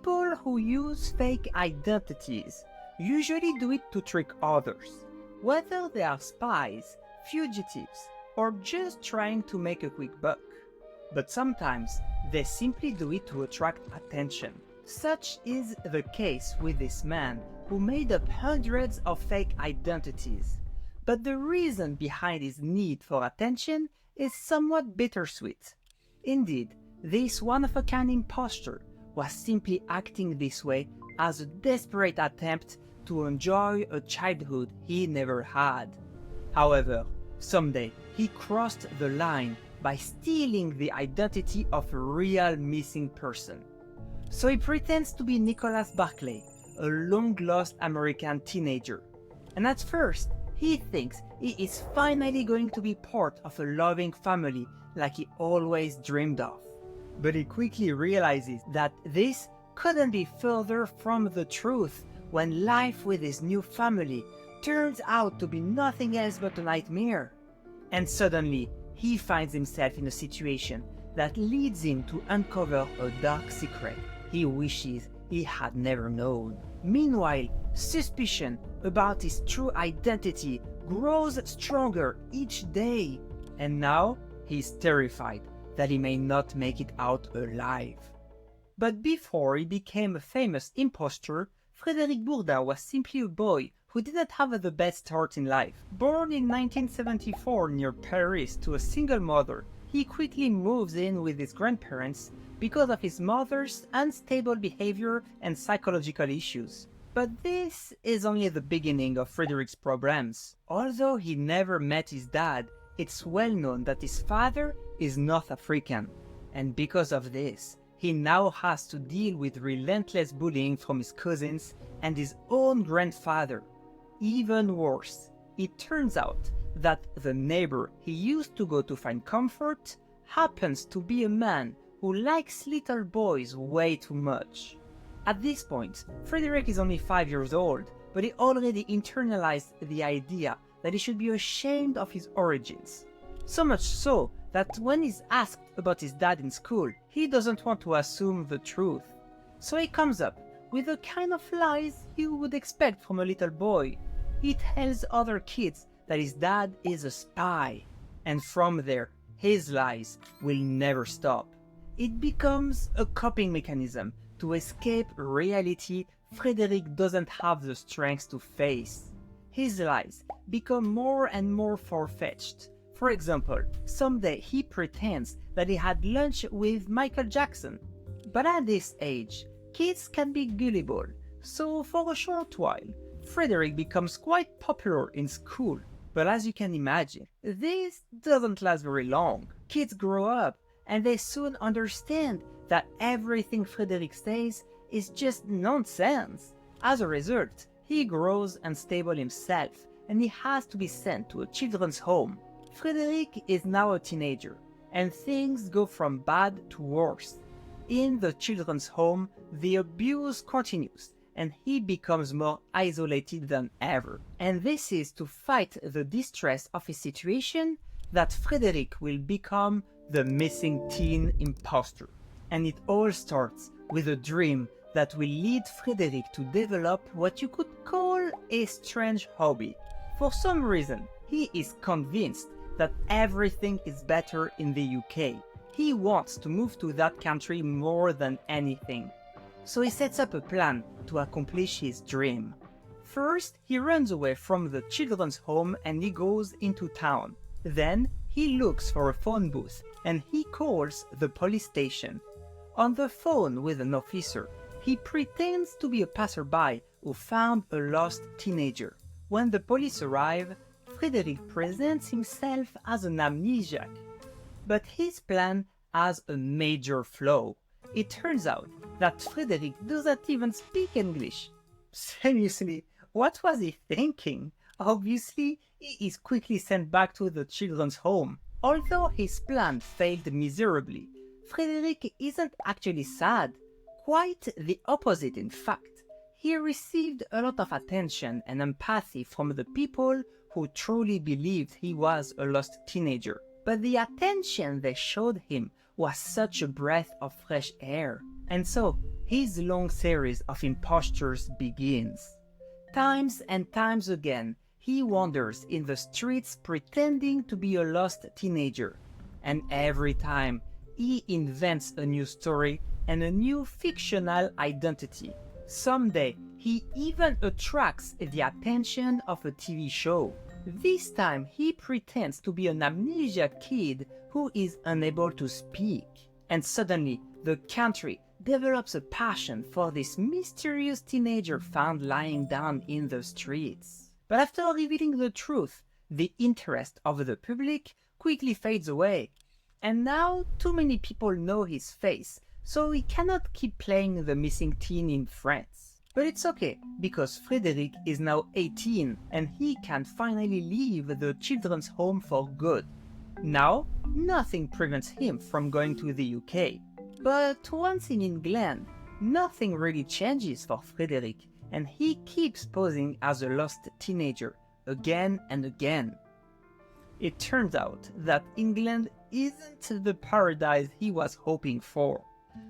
People who use fake identities usually do it to trick others, whether they are spies, fugitives, or just trying to make a quick buck. But sometimes they simply do it to attract attention. Such is the case with this man who made up hundreds of fake identities. But the reason behind his need for attention is somewhat bittersweet. Indeed, this one-of-a-kind impostor was simply acting this way as a desperate attempt to enjoy a childhood he never had. However, someday he crossed the line by stealing the identity of a real missing person. So he pretends to be Nicholas Barclay, a long-lost American teenager. And at first, he thinks he is finally going to be part of a loving family like he always dreamed of. But he quickly realizes that this couldn't be further from the truth when life with his new family turns out to be nothing else but a nightmare. And suddenly, he finds himself in a situation that leads him to uncover a dark secret he wishes he had never known. Meanwhile, suspicion about his true identity grows stronger each day, and now he's terrified that he may not make it out alive. But before he became a famous impostor, Frederic Bourdin was simply a boy who didn't have the best start in life. Born in 1974 near Paris to a single mother, he quickly moves in with his grandparents because of his mother's unstable behavior and psychological issues. But this is only the beginning of Frederic's problems. Although he never met his dad, it's well known that his father is North African, and because of this, he now has to deal with relentless bullying from his cousins and his own grandfather. Even worse, it turns out that the neighbor he used to go to find comfort happens to be a man who likes little boys way too much. At this point, Frederic is only 5 years old, but he already internalized the idea that he should be ashamed of his origins. So much so that when he's asked about his dad in school, he doesn't want to assume the truth. So he comes up with the kind of lies you would expect from a little boy. He tells other kids that his dad is a spy, and from there, his lies will never stop. It becomes a coping mechanism to escape reality Frederic doesn't have the strength to face. His lies become more and more far-fetched. For example, someday he pretends that he had lunch with Michael Jackson. But at this age, kids can be gullible, so for a short while, Frederic becomes quite popular in school. But as you can imagine, this doesn't last very long. Kids grow up, and they soon understand that everything Frederic says is just nonsense. As a result, he grows unstable himself, and he has to be sent to a children's home. Frederic is now a teenager, and things go from bad to worse. In the children's home, the abuse continues, and he becomes more isolated than ever. And this is to fight the distress of his situation that Frederic will become the missing teen imposter. And it all starts with a dream that will lead Frederic to develop what you could call a strange hobby. For some reason, he is convinced that everything is better in the UK. He wants to move to that country more than anything. So he sets up a plan to accomplish his dream. First, he runs away from the children's home and he goes into town. Then, he looks for a phone booth and he calls the police station. On the phone with an officer, he pretends to be a passerby who found a lost teenager. When the police arrive, Frederic presents himself as an amnesiac. But his plan has a major flaw. It turns out that Frederic doesn't even speak English. Seriously, what was he thinking? Obviously, he is quickly sent back to the children's home. Although his plan failed miserably, Frederic isn't actually sad. Quite the opposite, in fact. He received a lot of attention and empathy from the people who truly believed he was a lost teenager. But the attention they showed him was such a breath of fresh air. And so, his long series of impostures begins. Times and times again, he wanders in the streets pretending to be a lost teenager. And every time, he invents a new story and a new fictional identity. Someday, he even attracts the attention of a TV show. This time, he pretends to be an amnesiac kid who is unable to speak. And suddenly, the country develops a passion for this mysterious teenager found lying down in the streets. But after revealing the truth, the interest of the public quickly fades away. And now too many people know his face, so he cannot keep playing the missing teen in France. But it's okay, because Frederic is now 18 and he can finally leave the children's home for good. Now, nothing prevents him from going to the UK. But once in England, nothing really changes for Frederic, and he keeps posing as a lost teenager again and again. It turns out that England isn't the paradise he was hoping for,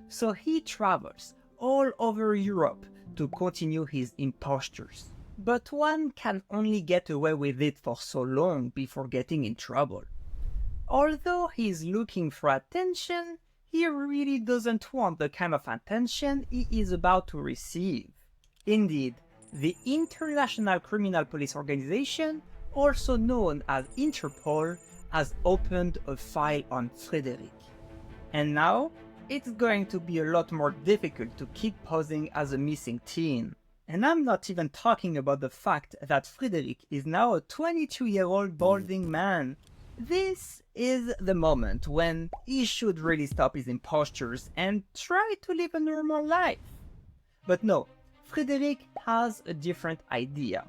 so he travels all over Europe to continue his impostures. But one can only get away with it for so long before getting in trouble. Although he's looking for attention, he really doesn't want the kind of attention he is about to receive. Indeed, the International Criminal Police Organization, also known as Interpol, has opened a file on Frederic. And now, it's going to be a lot more difficult to keep posing as a missing teen. And I'm not even talking about the fact that Frederic is now a 22-year-old balding man. This is the moment when he should really stop his impostures and try to live a normal life. But no, Frederic has a different idea.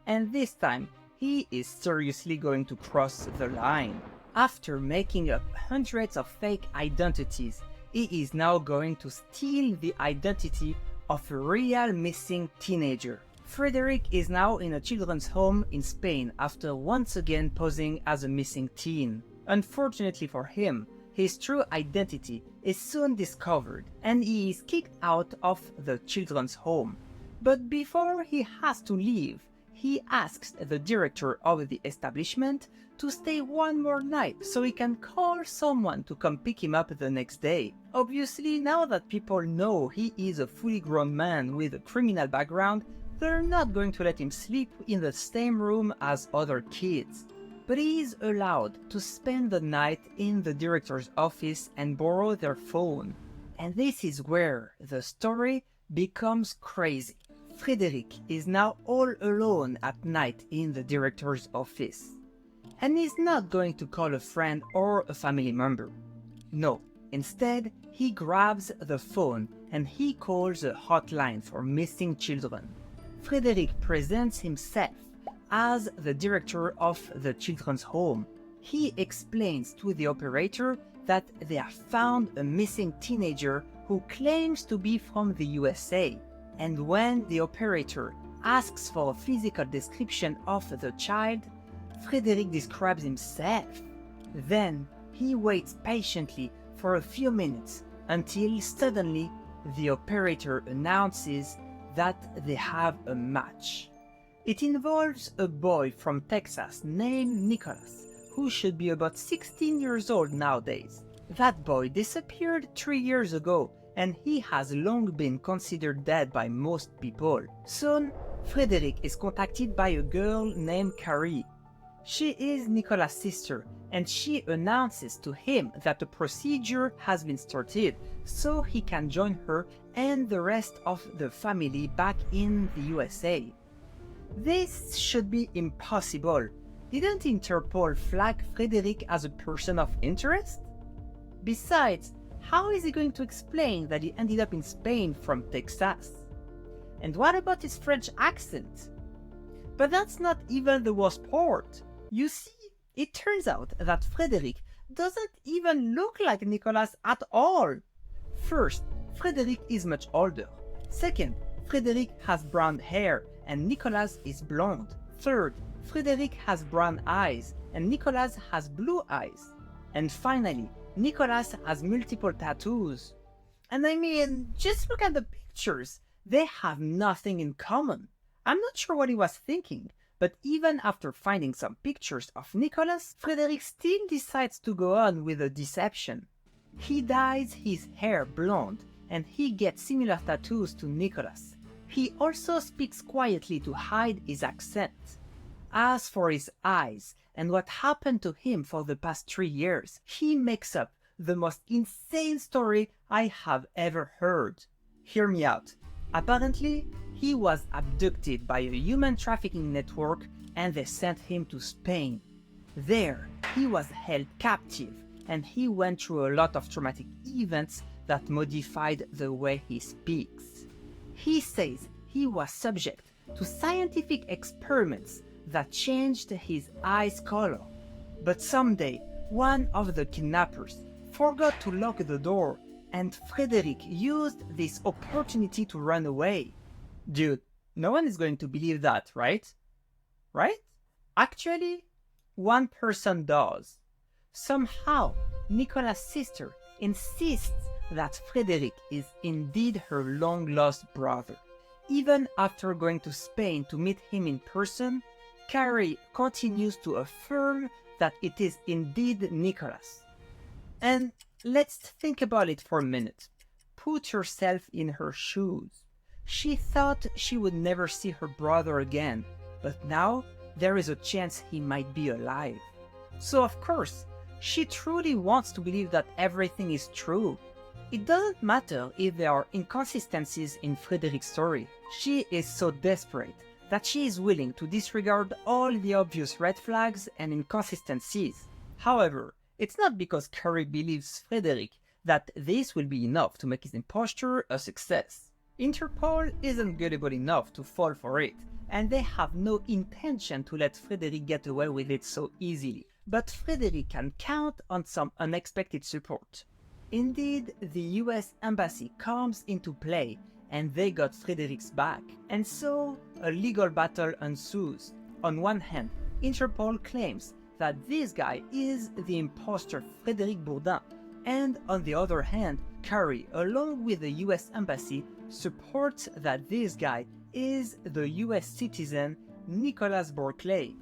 And this time, he is seriously going to cross the line. After making up hundreds of fake identities, he is now going to steal the identity of a real missing teenager. Frederic is now in a children's home in Spain after once again posing as a missing teen. Unfortunately for him, his true identity is soon discovered and he is kicked out of the children's home. But before he has to leave, he asks the director of the establishment to stay one more night so he can call someone to come pick him up the next day. Obviously, now that people know he is a fully grown man with a criminal background, they're not going to let him sleep in the same room as other kids. But he is allowed to spend the night in the director's office and borrow their phone. And this is where the story becomes crazy. Frederic is now all alone at night in the director's office. And he's not going to call a friend or a family member. No, instead, he grabs the phone and he calls a hotline for missing children. Frederic presents himself as the director of the children's home. He explains to the operator that they have found a missing teenager who claims to be from the USA. And when the operator asks for a physical description of the child, Frederic describes himself. Then he waits patiently for a few minutes until suddenly the operator announces that they have a match. It involves a boy from Texas named Nicholas, who should be about 16 years old nowadays. That boy disappeared 3 years ago, and he has long been considered dead by most people. Soon, Frederic is contacted by a girl named Carrie. She is Nicholas' sister, and she announces to him that a procedure has been started so he can join her and the rest of the family back in the USA. This should be impossible. Didn't Interpol flag Frederic as a person of interest? Besides, how is he going to explain that he ended up in Spain from Texas? And what about his French accent? But that's not even the worst part. You see, it turns out that Frederic doesn't even look like Nicholas at all. First, Frederic is much older. Second, Frederic has brown hair and Nicholas is blonde. Third, Frederic has brown eyes and Nicholas has blue eyes. And finally, Nicholas has multiple tattoos. And I mean, just look at the pictures. They have nothing in common. I'm not sure what he was thinking, but even after finding some pictures of Nicholas, Frederic still decides to go on with the deception. He dyes his hair blonde and he gets similar tattoos to Nicholas. He also speaks quietly to hide his accent. As for his eyes and what happened to him for the past 3 years, he makes up the most insane story I have ever heard. Hear me out. Apparently, he was abducted by a human trafficking network and they sent him to Spain. There, he was held captive and he went through a lot of traumatic events that modified the way he speaks. He says he was subject to scientific experiments that changed his eyes color. But someday, one of the kidnappers forgot to lock the door and Frederic used this opportunity to run away. Dude, no one is going to believe that, right? Right? Actually, one person does. Somehow, Nicola's sister insists that Frederic is indeed her long-lost brother. Even after going to Spain to meet him in person, Carrie continues to affirm that it is indeed Nicholas. And let's think about it for a minute. Put yourself in her shoes. She thought she would never see her brother again, but now there is a chance he might be alive. So of course, she truly wants to believe that everything is true. It doesn't matter if there are inconsistencies in Frederic's story. She is so desperate that she is willing to disregard all the obvious red flags and inconsistencies. However, it's not because Carrie believes Frederic that this will be enough to make his imposture a success. Interpol isn't gullible enough to fall for it, and they have no intention to let Frederic get away with it so easily. But Frederic can count on some unexpected support. Indeed, the US Embassy comes into play and they got Frederic's back. And so, a legal battle ensues. On one hand, Interpol claims that this guy is the imposter Frederic Bourdin, and on the other hand, Carrie, along with the US Embassy, supports that this guy is the US citizen Nicolas Barclay.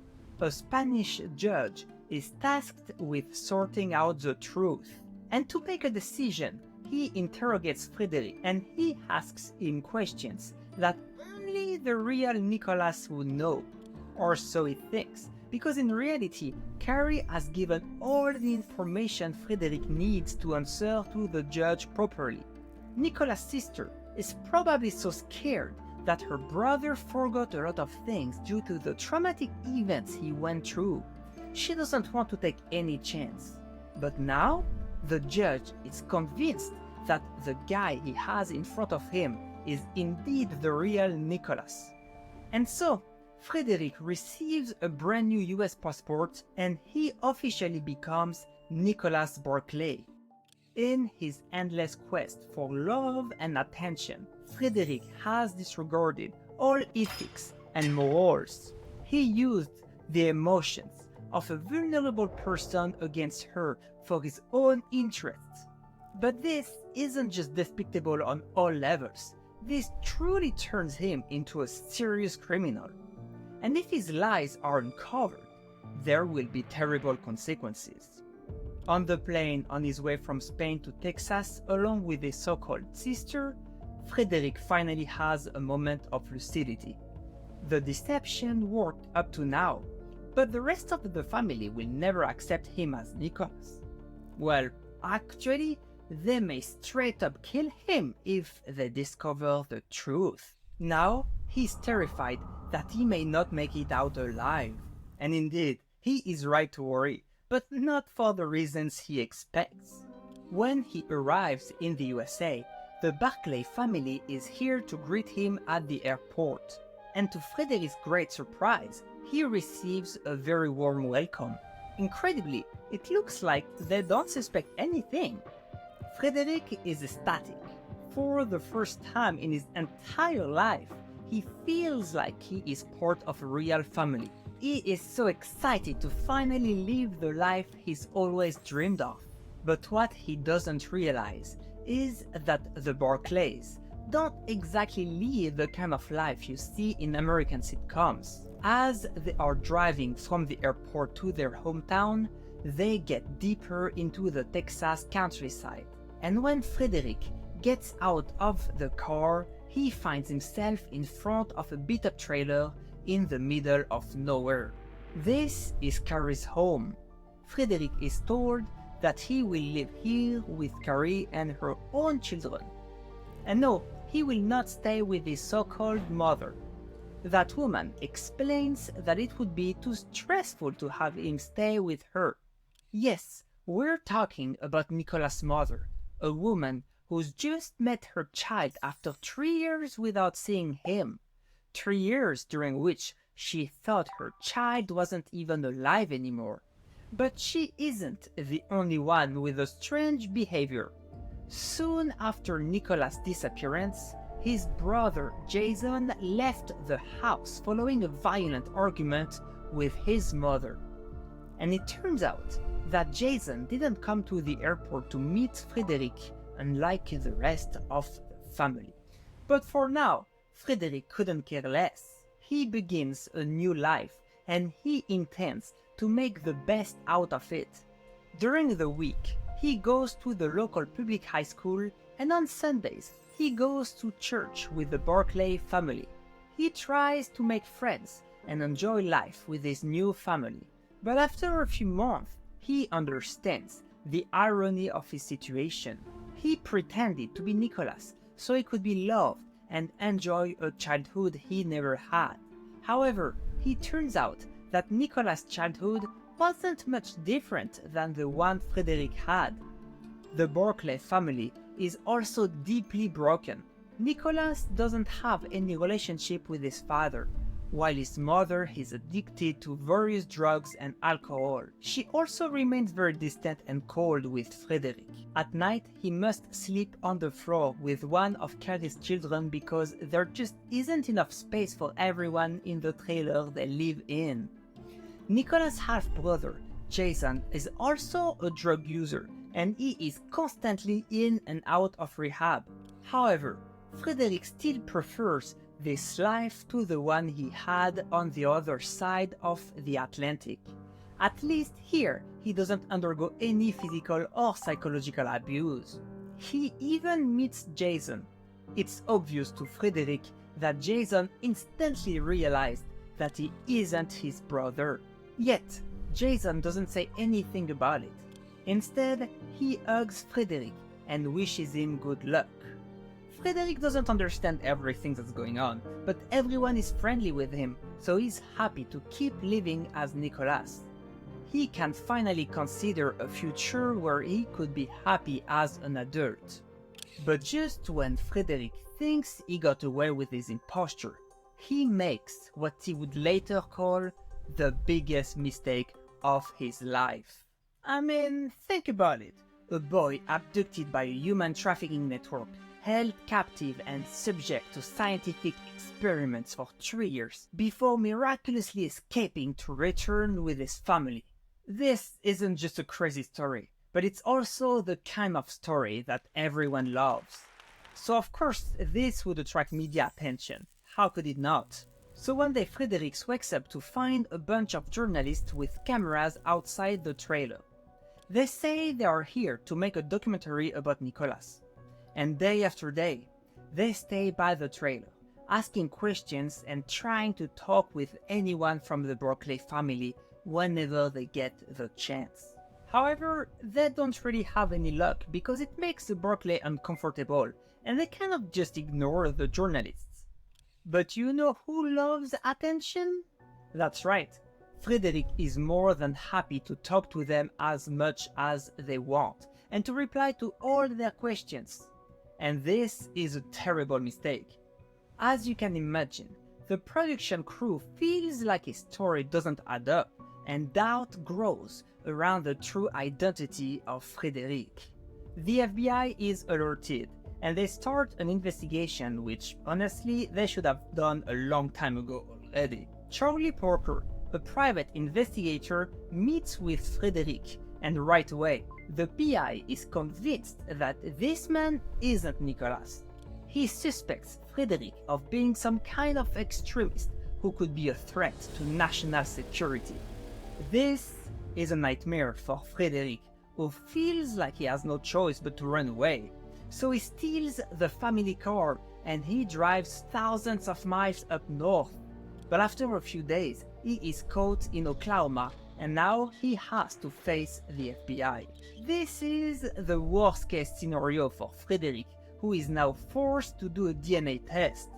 A Spanish judge is tasked with sorting out the truth. And to make a decision, he interrogates Frederic and he asks him questions that only the real Nicolas would know, or so he thinks, because in reality, Carrie has given all the information Frederic needs to answer to the judge properly. Nicolas' sister is probably so scared that her brother forgot a lot of things due to the traumatic events he went through. She doesn't want to take any chance. But now, the judge is convinced that the guy he has in front of him is indeed the real Nicholas. And so, Frederic receives a brand new US passport and he officially becomes Nicolas Barclay. In his endless quest for love and attention, Frederic has disregarded all ethics and morals. He used the emotions of a vulnerable person against her for his own interests. But this isn't just despicable on all levels. This truly turns him into a serious criminal. And if his lies are uncovered, there will be terrible consequences. On the plane on his way from Spain to Texas, along with his so-called sister, Frederic finally has a moment of lucidity. The deception worked up to now, but the rest of the family will never accept him as Nicholas. Well, actually, they may straight up kill him if they discover the truth. Now, he's terrified that he may not make it out alive. And indeed, he is right to worry, but not for the reasons he expects. When he arrives in the USA, the Barclay family is here to greet him at the airport. And to Frederick's great surprise, he receives a very warm welcome. Incredibly, it looks like they don't suspect anything. Frederic is ecstatic. For the first time in his entire life, he feels like he is part of a real family. He is so excited to finally live the life he's always dreamed of. But what he doesn't realize is that the Barclays don't exactly live the kind of life you see in American sitcoms. As they are driving from the airport to their hometown, they get deeper into the Texas countryside. And when Frederic gets out of the car, he finds himself in front of a beat-up trailer in the middle of nowhere. This is Carrie's home. Frederic is told that he will live here with Carrie and her own children. And no, he will not stay with his so-called mother. That woman explains that it would be too stressful to have him stay with her. Yes, we're talking about Nicolas' mother, a woman who's just met her child after 3 years without seeing him. 3 years during which she thought her child wasn't even alive anymore. But she isn't the only one with a strange behavior. Soon after Nicolas' disappearance, his brother Jason left the house following a violent argument with his mother. And it turns out that Jason didn't come to the airport to meet Frederic, unlike the rest of the family. But for now, Frederic couldn't care less. He begins a new life and he intends to make the best out of it. During the week, he goes to the local public high school, and on Sundays, he goes to church with the Barclay family. He tries to make friends and enjoy life with his new family. But after a few months, he understands the irony of his situation. He pretended to be Nicolas so he could be loved and enjoy a childhood he never had. However, it turns out that Nicolas' childhood wasn't much different than the one Frederic had. The Barclay family is also deeply broken. Nicolas doesn't have any relationship with his father, while his mother is addicted to various drugs and alcohol. She also remains very distant and cold with Frederic. At night, he must sleep on the floor with one of Carrie's children because there just isn't enough space for everyone in the trailer they live in. Nicolas' half-brother, Jason, is also a drug user, and he is constantly in and out of rehab. However, Frederic still prefers this life to the one he had on the other side of the Atlantic. At least here, he doesn't undergo any physical or psychological abuse. He even meets Jason. It's obvious to Frederic that Jason instantly realized that he isn't his brother. Yet, Jason doesn't say anything about it. Instead, he hugs Frederic and wishes him good luck. Frederic doesn't understand everything that's going on, but everyone is friendly with him, so he's happy to keep living as Nicolas. He can finally consider a future where he could be happy as an adult. But just when Frederic thinks he got away with his imposture, he makes what he would later call the biggest mistake of his life. I mean, think about it. A boy abducted by a human trafficking network, held captive and subject to scientific experiments for 3 years before miraculously escaping to return with his family. This isn't just a crazy story, but it's also the kind of story that everyone loves. So of course this would attract media attention. How could it not? So one day Frederic wakes up to find a bunch of journalists with cameras outside the trailer. They say they are here to make a documentary about Nicolas. And day after day, they stay by the trailer, asking questions and trying to talk with anyone from the Barclay family whenever they get the chance. However, they don't really have any luck because it makes the Barclay uncomfortable and they cannot just ignore the journalists. But you know who loves attention? That's right, Frederic is more than happy to talk to them as much as they want and to reply to all their questions. And this is a terrible mistake. As you can imagine, the production crew feels like his story doesn't add up and doubt grows around the true identity of Frederic. The FBI is alerted and they start an investigation which honestly they should have done a long time ago already. Charlie Parker, a private investigator, meets with Frederic and right away The PI is convinced that this man isn't Nicolas. He suspects Frederic of being some kind of extremist who could be a threat to national security. This is a nightmare for Frederic, who feels like he has no choice but to run away. So he steals the family car and he drives thousands of miles up north. But after a few days, he is caught in Oklahoma and now he has to face the FBI. This is the worst case scenario for Frederic, who is now forced to do a DNA test.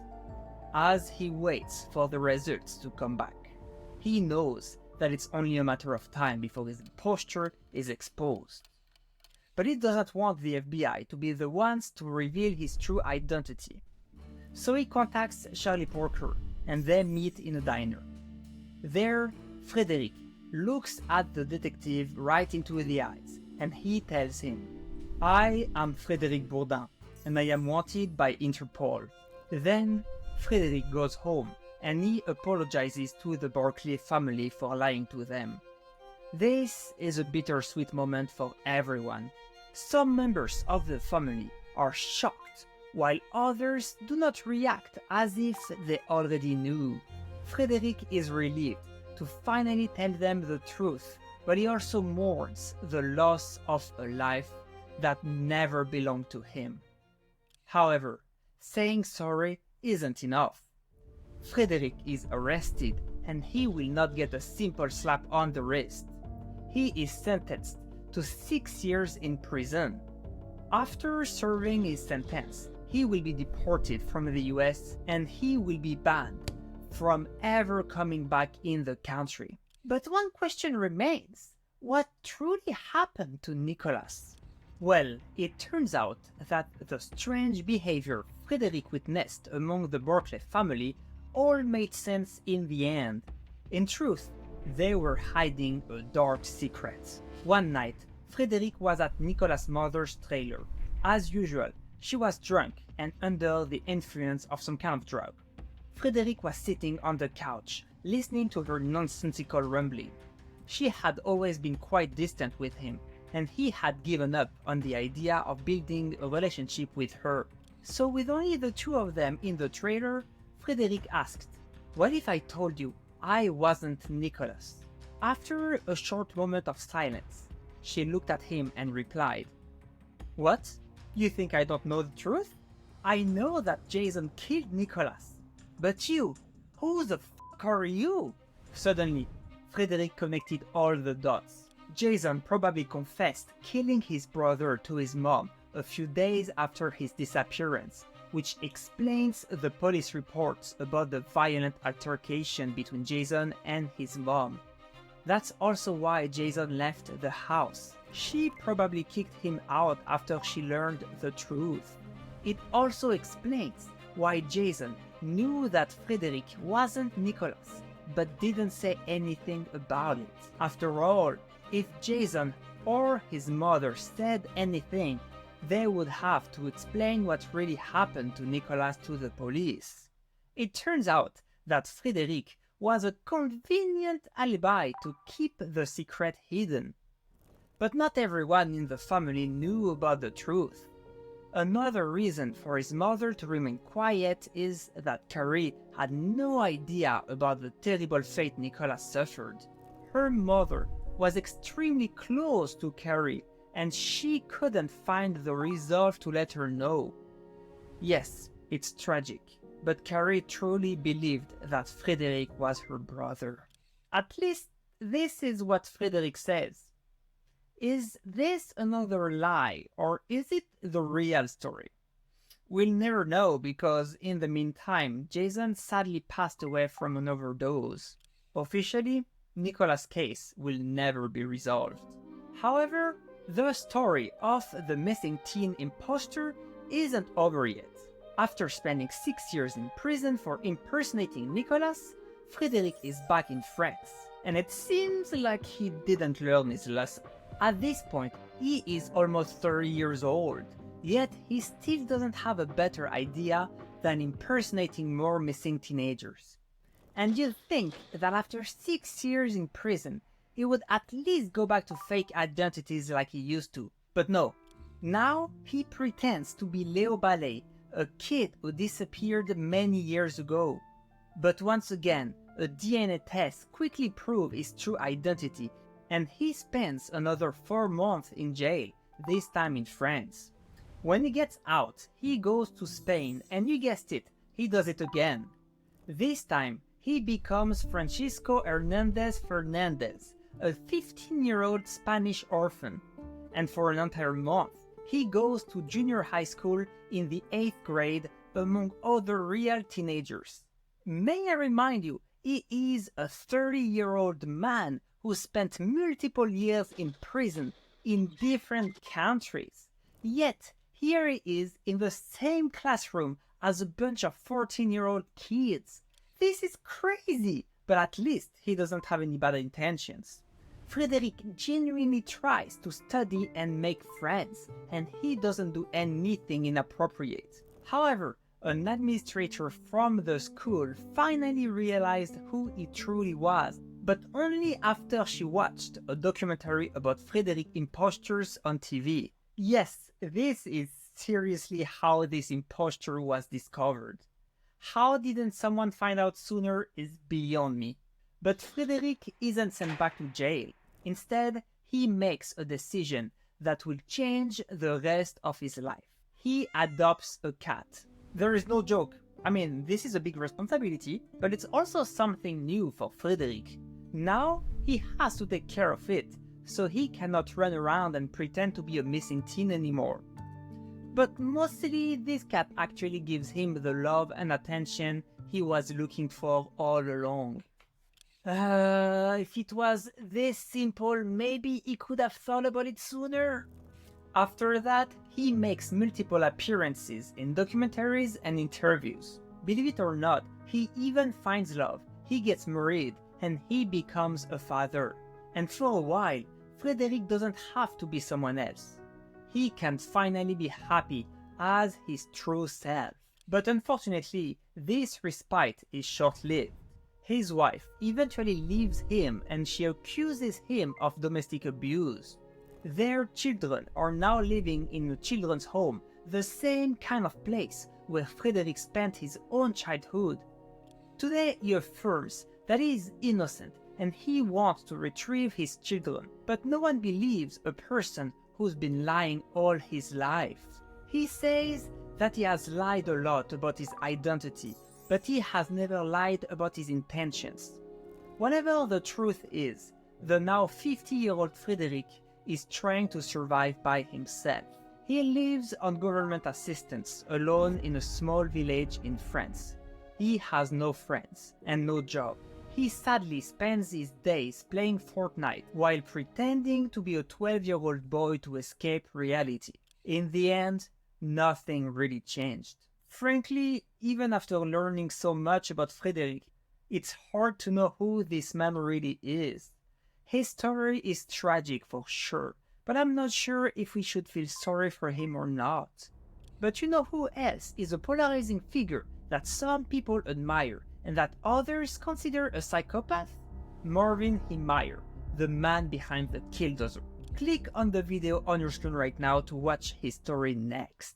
As he waits for the results to come back, he knows that it's only a matter of time before his imposture is exposed. But he doesn't want the FBI to be the ones to reveal his true identity. So he contacts Charlie Parker and they meet in a diner. There, Frederic looks at the detective right into the eyes and he tells him, "I am Frederic Bourdin and I am wanted by Interpol." Then Frederic goes home and he apologizes to the Barclay family for lying to them. This is a bittersweet moment for everyone. Some members of the family are shocked, while others do not react as if they already knew. Frederic is relieved to finally tell them the truth, but he also mourns the loss of a life that never belonged to him. However, saying sorry isn't enough. Frederic is arrested and he will not get a simple slap on the wrist. He is sentenced to 6 years in prison. After serving his sentence, he will be deported from the US and he will be banned from ever coming back in the country. But one question remains: what truly happened to Nicolas? Well, it turns out that the strange behavior Frederic witnessed among the Barclay family all made sense in the end. In truth, they were hiding a dark secret. One night, Frederic was at Nicolas' mother's trailer. As usual, she was drunk and under the influence of some kind of drug. Frederic was sitting on the couch, listening to her nonsensical rumbling. She had always been quite distant with him, and he had given up on the idea of building a relationship with her. So with only the two of them in the trailer, Frederic asked, "What if I told you I wasn't Nicolas?" After a short moment of silence, she looked at him and replied, "What? You think I don't know the truth? I know that Jason killed Nicolas. But you, who the fuck are you?" Suddenly, Frederic connected all the dots. Jason probably confessed killing his brother to his mom a few days after his disappearance, which explains the police reports about the violent altercation between Jason and his mom. That's also why Jason left the house. She probably kicked him out after she learned the truth. It also explains why Jason knew that Frederic wasn't Nicolas, but didn't say anything about it. After all, if Jason or his mother said anything, they would have to explain what really happened to Nicolas to the police. It turns out that Frederic was a convenient alibi to keep the secret hidden. But not everyone in the family knew about the truth. Another reason for his mother to remain quiet is that Carrie had no idea about the terrible fate Nicolas suffered. Her mother was extremely close to Carrie, and she couldn't find the resolve to let her know. Yes, it's tragic, but Carrie truly believed that Frederic was her brother. At least this is what Frederic says. Is this another lie, or is it the real story? We'll never know because in the meantime, Jason sadly passed away from an overdose. Officially, Nicolas' case will never be resolved. However, the story of the missing teen imposter isn't over yet. After spending 6 years in prison for impersonating Nicolas, Frederic is back in France, and it seems like he didn't learn his lesson. At this point, he is almost 30 years old, yet he still doesn't have a better idea than impersonating more missing teenagers. And you'd think that after 6 years in prison, he would at least go back to fake identities like he used to. But no, now he pretends to be Leo Ballet, a kid who disappeared many years ago. But once again, a DNA test quickly proved his true identity, and he spends another 4 months in jail, this time in France. When he gets out, he goes to Spain, and you guessed it, he does it again. This time, he becomes Francisco Hernandez Fernandez, a 15-year-old Spanish orphan. And for an entire month, he goes to junior high school in the 8th grade among other real teenagers. May I remind you, he is a 30-year-old man who spent multiple years in prison in different countries. Yet, here he is in the same classroom as a bunch of 14-year-old kids. This is crazy, but at least he doesn't have any bad intentions. Frederic genuinely tries to study and make friends, and he doesn't do anything inappropriate. However, an administrator from the school finally realized who he truly was, but only after she watched a documentary about Frederic impostors on TV. Yes, this is seriously how this impostor was discovered. How didn't someone find out sooner is beyond me. But Frederic isn't sent back to jail. Instead, he makes a decision that will change the rest of his life. He adopts a cat. There is no joke. I mean, this is a big responsibility, but it's also something new for Frederic. Now, he has to take care of it, so he cannot run around and pretend to be a missing teen anymore. But mostly, this cat actually gives him the love and attention he was looking for all along. If it was this simple, maybe he could have thought about it sooner. After that, he makes multiple appearances in documentaries and interviews. Believe it or not, he even finds love, he gets married, and he becomes a father. And for a while, Frederic doesn't have to be someone else. He can finally be happy as his true self. But unfortunately, this respite is short-lived. His wife eventually leaves him and she accuses him of domestic abuse. Their children are now living in a children's home, the same kind of place where Frederic spent his own childhood. Today he affirms that he is innocent and he wants to retrieve his children, but no one believes a person who's been lying all his life. He says that he has lied a lot about his identity, but he has never lied about his intentions. Whatever the truth is, the now 50-year-old Frederic is trying to survive by himself. He lives on government assistance, alone in a small village in France. He has no friends and no job. He sadly spends his days playing Fortnite while pretending to be a 12-year-old boy to escape reality. In the end, nothing really changed. Frankly, even after learning so much about Frederic, it's hard to know who this man really is. His story is tragic for sure, but I'm not sure if we should feel sorry for him or not. But you know who else is a polarizing figure that some people admire and that others consider a psychopath? Marvin Heemeyer, the man behind the Killdozer. Click on the video on your screen right now to watch his story next.